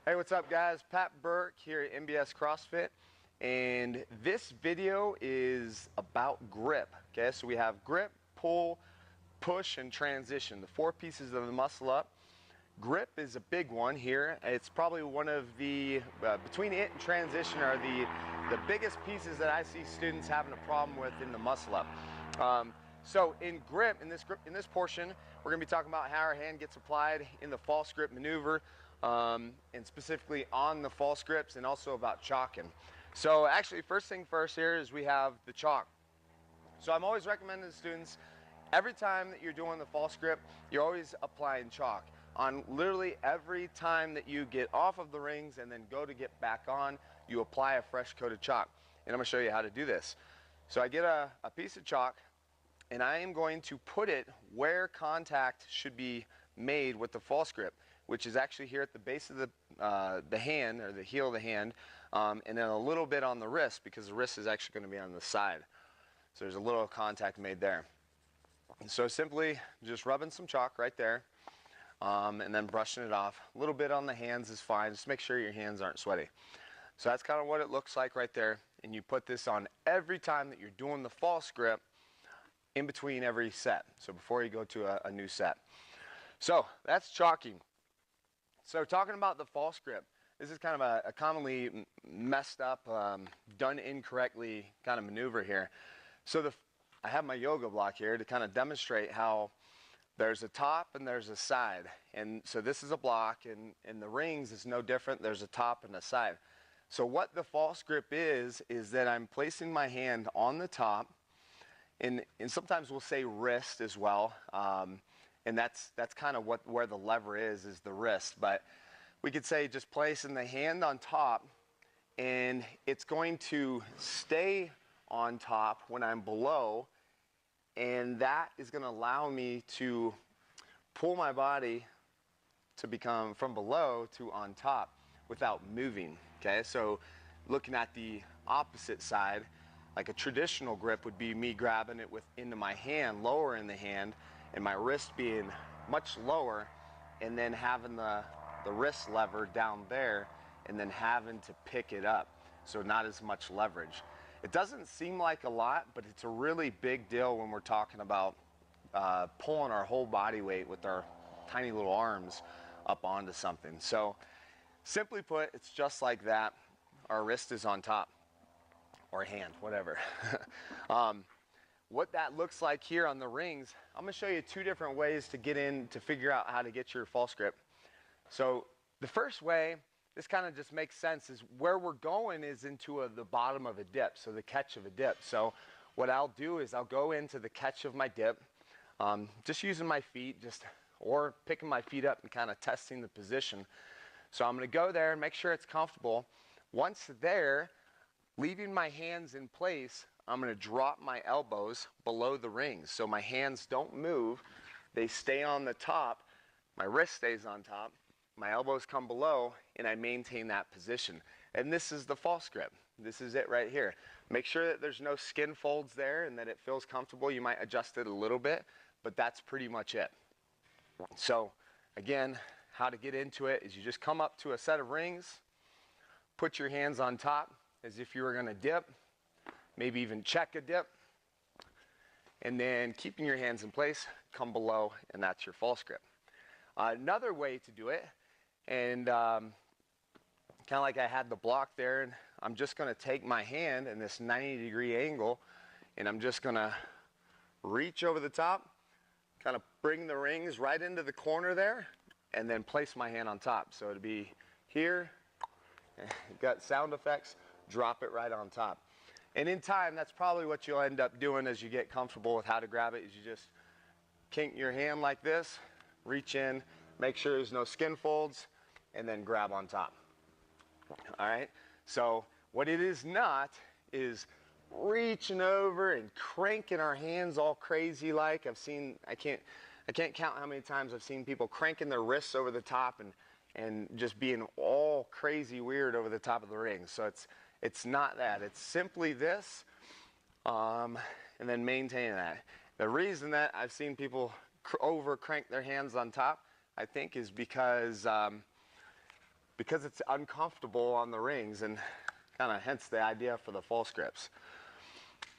Hey, what's up guys? Pat Burke here at MBS CrossFit, and this video is about grip. Okay, so we have grip, pull, push, and transition, the four pieces of the muscle up. Grip is a big one here. It's probably one of the, between it and transition are the biggest pieces that I see students having a problem with in the muscle up. So in grip, in this portion, we're going to be talking about how our hand gets applied in the false grip maneuver, and specifically on the false grips, and also about chalking. So actually, first thing first here is we have the chalk. So I'm always recommending to students, every time that you're doing the false grip, you're always applying chalk. On literally every time that you get off of the rings and then go to get back on, you apply a fresh coat of chalk. And I'm going to show you how to do this. So I get a piece of chalk, and I am going to put it where contact should be made with the false grip, which is actually here at the base of the hand, or the heel of the hand, and then a little bit on the wrist, because the wrist is actually going to be on the side. So there's a little contact made there. And so simply just rubbing some chalk right there, and then brushing it off. A little bit on the hands is fine. Just make sure your hands aren't sweaty. So that's kind of what it looks like right there. And you put this on every time that you're doing the false grip, in between every set. So before you go to a new set. So that's chalking. So talking about the false grip, this is kind of a commonly messed up, done incorrectly kind of maneuver here. So I have my yoga block here to kind of demonstrate how there's a top and there's a side. And so this is a block, and the rings is no different. There's a top and a side. So what the false grip is that I'm placing my hand on the top, and sometimes we'll say wrist as well. And that's kind of where the lever is the wrist. But we could say just placing the hand on top, and it's going to stay on top when I'm below, and that is going to allow me to pull my body to become from below to on top without moving. Okay, so looking at the opposite side, like a traditional grip would be me grabbing it into my hand, lower in the hand, and my wrist being much lower, and then having the wrist lever down there, and then having to pick it up, so not as much leverage. It doesn't seem like a lot, but it's a really big deal when we're talking about pulling our whole body weight with our tiny little arms up onto something. So simply put, it's just like that. Our wrist is on top, or hand, whatever. What that looks like here on the rings, I'm going to show you two different ways to get in to figure out how to get your false grip. So the first way, this kind of just makes sense, is where we're going is into the bottom of a dip, so the catch of a dip. So what I'll do is I'll go into the catch of my dip, just using my feet, or picking my feet up and kind of testing the position. So I'm going to go there and make sure it's comfortable. Once there, leaving my hands in place, I'm going to drop my elbows below the rings. So my hands don't move. They stay on the top. My wrist stays on top. My elbows come below, and I maintain that position. And this is the false grip. This is it right here. Make sure that there's no skin folds there and that it feels comfortable. You might adjust it a little bit, but that's pretty much it. So again, how to get into it is you just come up to a set of rings, put your hands on top as if you were going to dip, maybe even check a dip, and then keeping your hands in place, come below, and that's your false grip. Another way to do it, and kind of like I had the block there, and I'm just going to take my hand in this 90-degree angle, and I'm just going to reach over the top, kind of bring the rings right into the corner there, and then place my hand on top. So it'd be here, got sound effects, drop it right on top. And in time, that's probably what you'll end up doing as you get comfortable with how to grab it, is you just kink your hand like this, reach in, make sure there's no skin folds, and then grab on top. All right? So what it is not is reaching over and cranking our hands all crazy like. I can't count how many times I've seen people cranking their wrists over the top and just being all crazy weird over the top of the ring. So it's not that. It's simply this, and then maintaining that. The reason that I've seen people over crank their hands on top, I think, is because because it's uncomfortable on the rings, and kind of hence the idea for the false grips.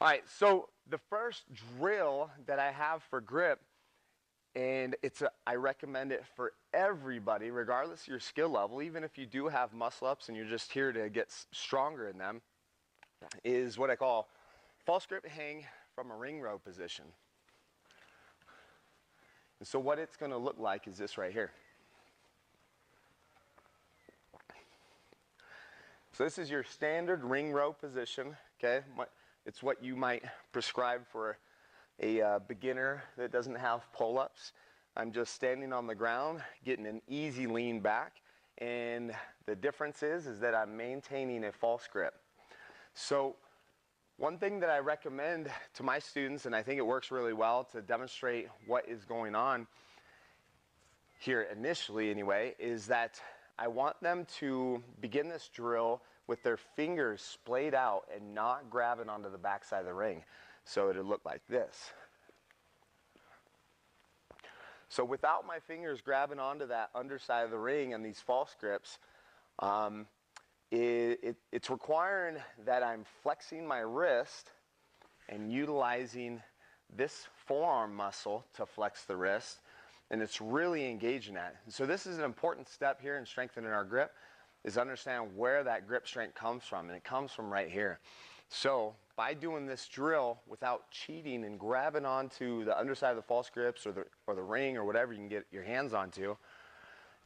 All right, so the first drill that I have for grip, and I recommend it for everybody, regardless of your skill level, even if you do have muscle ups and you're just here to get stronger in them, is what I call false grip hang from a ring row position. And so what it's going to look like is this right here. So this is your standard ring row position, okay? It's what you might prescribe for a beginner that doesn't have pull-ups. I'm just standing on the ground, getting an easy lean back, and the difference is that I'm maintaining a false grip. So one thing that I recommend to my students, and I think it works really well to demonstrate what is going on here initially anyway, is that I want them to begin this drill with their fingers splayed out and not grabbing onto the backside of the ring. So it'll look like this. So without my fingers grabbing onto that underside of the ring and these false grips, it's requiring that I'm flexing my wrist and utilizing this forearm muscle to flex the wrist, and it's really engaging that. So this is an important step here in strengthening our grip, is understand where that grip strength comes from, and it comes from right here. So by doing this drill without cheating and grabbing onto the underside of the false grips or the ring or whatever you can get your hands onto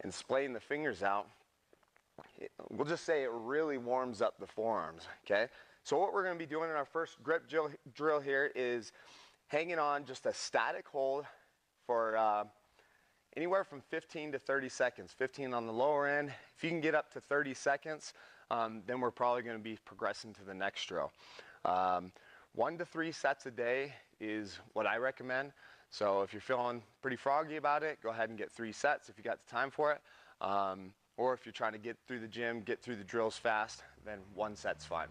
and splaying the fingers out, we'll just say it really warms up the forearms, okay? So what we're going to be doing in our first grip drill here is hanging on just a static hold for anywhere from 15 to 30 seconds. 15 on the lower end. If you can get up to 30 seconds, then we're probably going to be progressing to the next drill. 1 to 3 sets a day is what I recommend. So if you're feeling pretty froggy about it, go ahead and get 3 sets if you got the time for it. Or if you're trying to get through the gym, get through the drills fast, then 1 set's fine.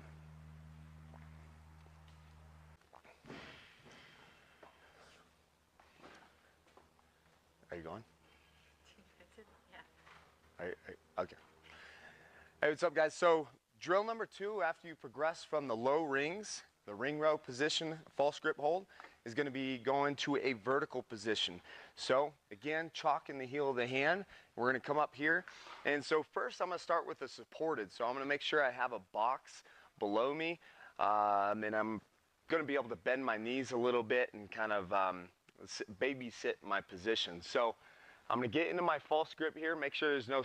Are you going? Yeah. Okay. Hey, what's up, guys? So drill number 2, after you progress from the low rings, the ring row position, false grip hold, is going to be going to a vertical position. So again, chalking the heel of the hand. We're going to come up here. And so first I'm going to start with the supported. So I'm going to make sure I have a box below me. And I'm going to be able to bend my knees a little bit and kind of babysit my position. So I'm going to get into my false grip here, make sure there's no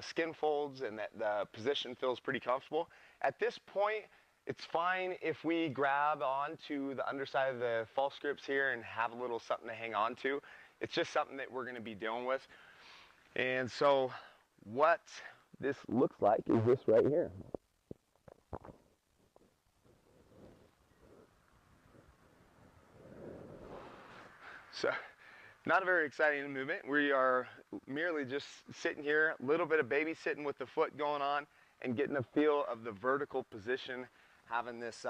skin folds and that the position feels pretty comfortable. At this point, it's fine if we grab onto the underside of the false grips here and have a little something to hang on to. It's just something that we're going to be dealing with. And so what this looks like is this right here. So not a very exciting movement. We are merely just sitting here, a little bit of babysitting with the foot going on and getting a feel of the vertical position, having this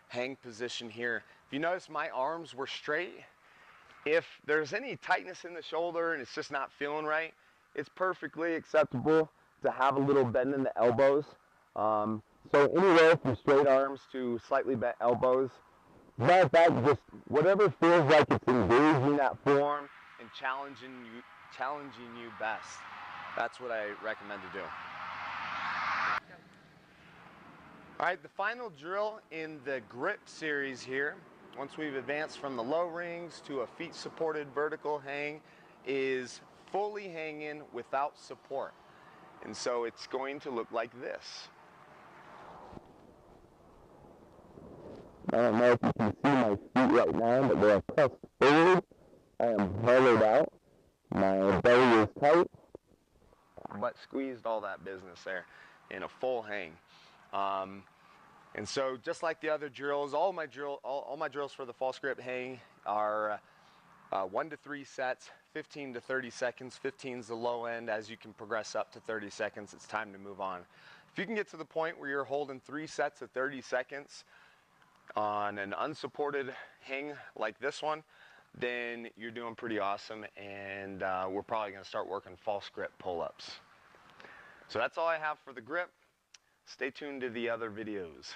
hang position here. If you notice, my arms were straight. If there's any tightness in the shoulder and it's just not feeling right, it's perfectly acceptable to have a little bend in the elbows. So anywhere from straight arms to slightly bent elbows. As a matter of fact, just whatever feels like it's engaging that form and challenging you best. That's what I recommend to do. All right, the final drill in the grip series here, once we've advanced from the low rings to a feet supported vertical hang, is fully hanging without support. And so it's going to look like this. I don't know if you can see my feet right now, but they are pressed forward. I am hollowed out. My belly is tight. But squeezed all that business there in a full hang. And so just like the other drills, all my drills for the false grip hang are 1 to 3 sets, 15 to 30 seconds. 15 is the low end. As you can progress up to 30 seconds, it's time to move on. If you can get to the point where you're holding 3 sets of 30 seconds on an unsupported hang like this one, then you're doing pretty awesome, and we're probably going to start working false grip pull-ups. So that's all I have for the grip. Stay tuned to the other videos.